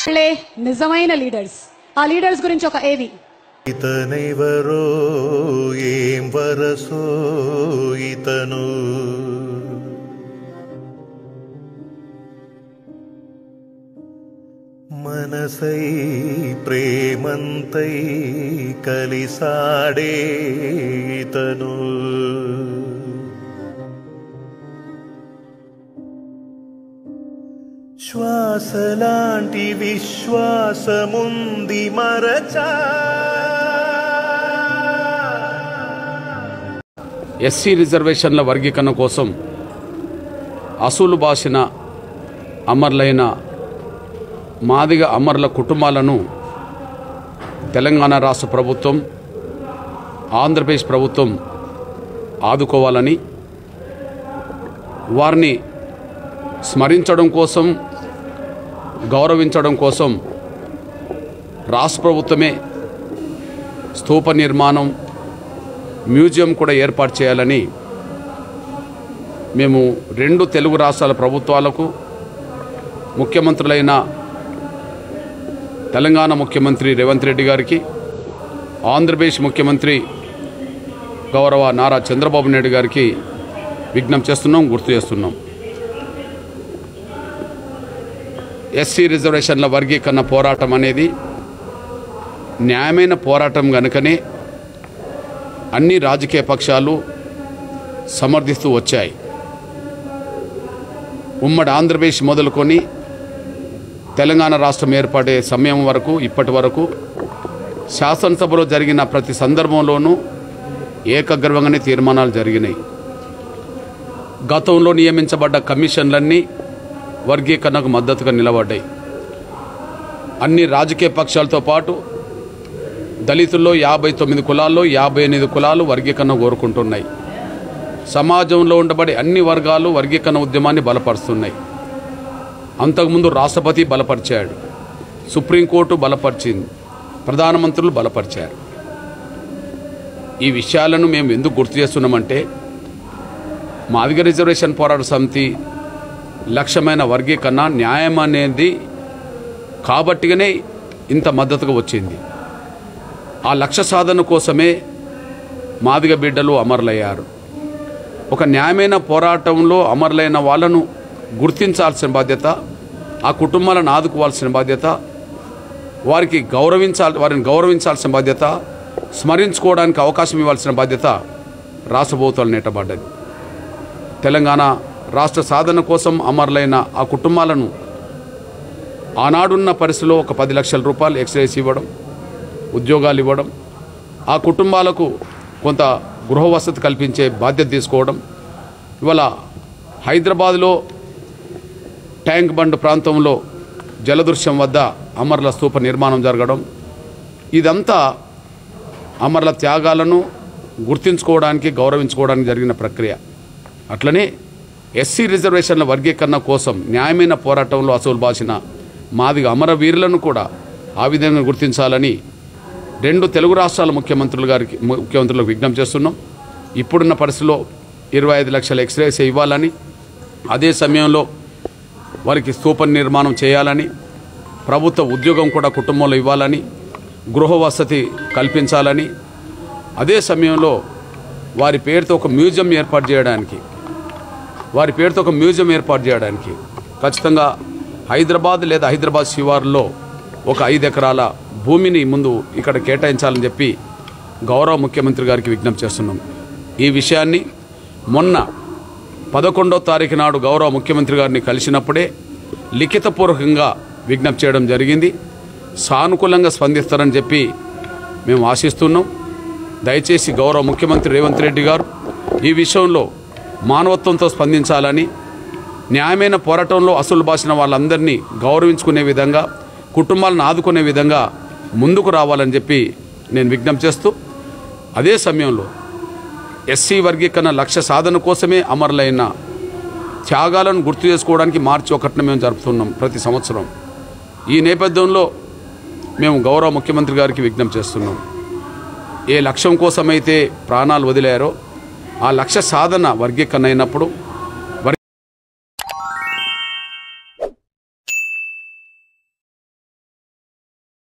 నిజమైన లీడర్స్. ఆ లీడర్స్ గురించి ఒక ఏవి. ఇతనెవరో ఏం వరసో ఇతను, మనసై ప్రేమంతై కలిసాడే ఇతను, శ్వాసలాంటి విశ్వాసముంది మరచా. ఎస్సీ రిజర్వేషన్ల వర్గీకరణ కోసం అసూలు బాసిన అమరులైన మాదిగ అమరుల కుటుంబాలను తెలంగాణ రాష్ట్ర ప్రభుత్వం, ఆంధ్రప్రదేశ్ ప్రభుత్వం ఆదుకోవాలని, వారిని స్మరించడం కోసం, గౌరవించడం కోసం రాష్ట్ర ప్రభుత్వమే స్తూప నిర్మాణం, మ్యూజియం కూడా ఏర్పాటు చేయాలని మేము రెండు తెలుగు రాష్ట్రాల ప్రభుత్వాలకు, ముఖ్యమంత్రులైన తెలంగాణ ముఖ్యమంత్రి రేవంత్ రెడ్డి గారికి, ఆంధ్రప్రదేశ్ ముఖ్యమంత్రి గౌరవ నారా చంద్రబాబు నాయుడు గారికి విజ్ఞప్తి చేస్తున్నాం, గుర్తు చేస్తున్నాం. ఎస్సీ రిజర్వేషన్ల వర్గీకరణ పోరాటం అనేది న్యాయమైన పోరాటం కనుకనే అన్ని రాజకీయ పక్షాలు సమర్థిస్తూ వచ్చాయి. ఉమ్మడి ఆంధ్రప్రదేశ్ మొదలుకొని తెలంగాణ రాష్ట్రం ఏర్పడే సమయం వరకు, ఇప్పటి వరకు శాసనసభలో జరిగిన ప్రతి సందర్భంలోనూ ఏకగ్రీవంగానే తీర్మానాలు జరిగినాయి. గతంలో నియమించబడ్డ కమిషన్లన్నీ వర్గీకరణకు మద్దతుగా నిలబడ్డాయి. అన్ని రాజకీయ పక్షాలతో పాటు దళితుల్లో 59 కులాల్లో 58 కులాలు వర్గీకరణ కోరుకుంటున్నాయి. సమాజంలో ఉండబడే అన్ని వర్గాలు వర్గీకరణ ఉద్యమాన్ని బలపరుస్తున్నాయి. అంతకుముందు రాష్ట్రపతి బలపరిచాడు, సుప్రీంకోర్టు బలపరిచింది, ప్రధానమంత్రులు బలపరిచారు. ఈ విషయాలను మేము ఎందుకు గుర్తు చేస్తున్నామంటే, మాదిగ రిజర్వేషన్ పోరాట సమితి లక్ష్యమైన వర్గీకరణ న్యాయం అనేది కాబట్టిగానే ఇంత మద్దతుగా వచ్చింది. ఆ లక్ష్య సాధన కోసమే మాదిగ బిడ్డలు అమరులయ్యారు. ఒక న్యాయమైన పోరాటంలో అమరులైన వాళ్ళను గుర్తించాల్సిన బాధ్యత, ఆ కుటుంబాలను ఆదుకోవాల్సిన బాధ్యత, వారిని గౌరవించాల్సిన బాధ్యత, స్మరించుకోవడానికి అవకాశం ఇవ్వాల్సిన బాధ్యత రాష్ట్ర ప్రభుత్వాలు నెట్టబడ్డది. తెలంగాణ రాష్ట్ర సాధన కోసం అమరులైన ఆ కుటుంబాలను ఆనాడున్న పరిస్థితిలో ఒక 10 లక్షల రూపాయలు ఎక్స్రేస్ ఇవ్వడం, ఉద్యోగాలు ఇవ్వడం, ఆ కుటుంబాలకు కొంత గృహ వసతి కల్పించే బాధ్యత తీసుకోవడం, ఇవాళ హైదరాబాద్లో ట్యాంక్ బండ్ ప్రాంతంలో జలదృశ్యం వద్ద అమరుల స్తూప నిర్మాణం జరగడం, ఇదంతా అమరుల త్యాగాలను గుర్తించుకోవడానికి, గౌరవించుకోవడానికి జరిగిన ప్రక్రియ. అట్లనే ఎస్సీ రిజర్వేషన్ల వర్గీకరణ కోసం న్యాయమైన పోరాటంలో అసూలు బాసిన మాదిగ అమరవీరులను కూడా ఆ విధంగా గుర్తించాలని రెండు తెలుగు రాష్ట్రాల ముఖ్యమంత్రులకు విజ్ఞప్తి చేస్తున్నాం. ఇప్పుడున్న పరిస్థితిలో 25 లక్షల ఎక్స్రేస్ ఇవ్వాలని, అదే సమయంలో వారికి స్తూప నిర్మాణం చేయాలని, ప్రభుత్వ ఉద్యోగం కూడా కుటుంబంలో ఇవ్వాలని, గృహ వసతి కల్పించాలని, అదే సమయంలో వారి పేరుతో ఒక మ్యూజియం ఏర్పాటు చేయడానికి ఖచ్చితంగా హైదరాబాద్ లేదా హైదరాబాద్ శివారులో ఒక 5 ఎకరాల భూమిని ముందు ఇక్కడ కేటాయించాలని చెప్పి గౌరవ ముఖ్యమంత్రి గారికి విజ్ఞప్తి చేస్తున్నాం. ఈ విషయాన్ని మొన్న 11వ తారీఖు నాడు గౌరవ ముఖ్యమంత్రి గారిని కలిసినప్పుడే లిఖితపూర్వకంగా విజ్ఞప్తి చేయడం జరిగింది. సానుకూలంగా స్పందిస్తారని చెప్పి మేము ఆశిస్తున్నాం. దయచేసి గౌరవ ముఖ్యమంత్రి రేవంత్ రెడ్డి గారు ఈ విషయంలో మానవత్వంతో స్పందించాలని, న్యాయమైన పోరాటంలో అసలు బాసిన వాళ్ళందరినీ గౌరవించుకునే విధంగా, కుటుంబాలను ఆదుకునే విధంగా ముందుకు రావాలని చెప్పి నేను విజ్ఞప్తి చేస్తూ, అదే సమయంలో ఎస్సీ వర్గీకరణ లక్ష్య సాధన కోసమే అమరులైన త్యాగాలను గుర్తు చేసుకోవడానికి మార్చి 1న మేము జరుపుతున్నాం ప్రతి సంవత్సరం. ఈ నేపథ్యంలో మేము గౌరవ ముఖ్యమంత్రి గారికి విజ్ఞప్తి చేస్తున్నాం. ఏ లక్ష్యం కోసమైతే ప్రాణాలు వదిలారో ఆ లక్ష్య సాధన వర్గీకరణ అయినప్పుడు